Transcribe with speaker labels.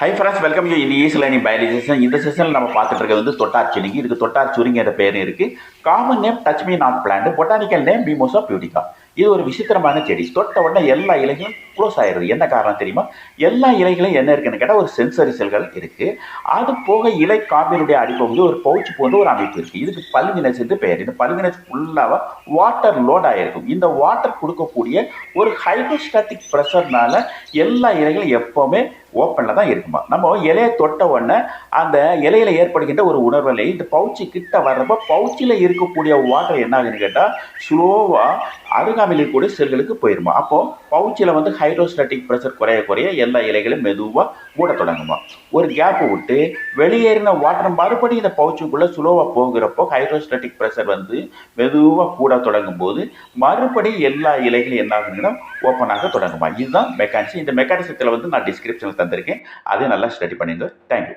Speaker 1: Hi friends, welcome you in easy learning biology session. இந்த செஷனில் நம்ம பார்த்துட்டு இருக்கிறது வந்து தொட்டார் சுருங்கி. இதுக்கு தொட்டார் சுருங்கிற பேர் இருக்கு. Common name touch me not plant, botanical name Mimosa pudica. இது ஒரு விசித்திரமான செடி. தொட்ட உடனே எல்லா இலைகளும் க்ளோஸ் ஆயிடுது. என்ன காரணம் தெரியுமா? எல்லா இலைகளும் என்ன இருக்குன்னு கேட்டால் ஒரு சென்சரி செல்கள் இருக்கு. அது போக இலை காம்பினுடைய அடிப்பகுதி ஒரு பவுச் போன்ற ஒரு அமைப்பு இருக்கு. இதுக்கு பல்வினஸ் என்று பெயர். இந்த பல்வினஸ் ஃபுல்லாக வாட்டர் லோட் ஆகிருக்கும். இந்த வாட்டர் கொடுக்கக்கூடிய ஒரு ஹைட்ரோஸ்டாட்டிக் ப்ரெஷர்னால எல்லா இலைகளும் எப்பவுமே ஓப்பனில் தான் இருக்குமா. நம்ம இலையை தொட்ட உடனே அந்த இலையில ஏற்படுகின்ற ஒரு உணர்வுகளை இந்த பவுச்சு கிட்ட வர்றப்போ பவுச்சில் இருக்கக்கூடிய வாட்டர் என்ன ஆகுதுன்னு கேட்டால் ஸ்லோவாக அருகாமையில் இருக்கக்கூடிய செல்களுக்கு போயிருமா. அப்போ பவுச்சில் வந்து ஹைட்ரோஸ்டாட்டிக் ப்ரெஷர் குறைய குறைய எல்லா இலைகளும் மெதுவாக மூட தொடங்குமா. ஒரு கேப்பு விட்டு வெளியேறின வாட்டர் மறுபடியும் இந்த பவுச்சுக்குள்ளே ஸ்லோவாக போகிறப்போ ஹைட்ரோஸ்டாட்டிக் ப்ரெஷர் வந்து மெதுவாக கூட தொடங்கும் போது மறுபடியும் எல்லா இலைகளும் என்ன ஆகுதுன்னா ஓப்பன் ஆக தொடங்குமா. இதுதான் மெக்கானிசம். இந்த மெக்கானிசத்தில் வந்து நான் டிஸ்கிரிப்ஷனில் தந்திருக்கேன். அதை நல்லா ஸ்டடி பண்ணுங்க. தேங்க்யூ.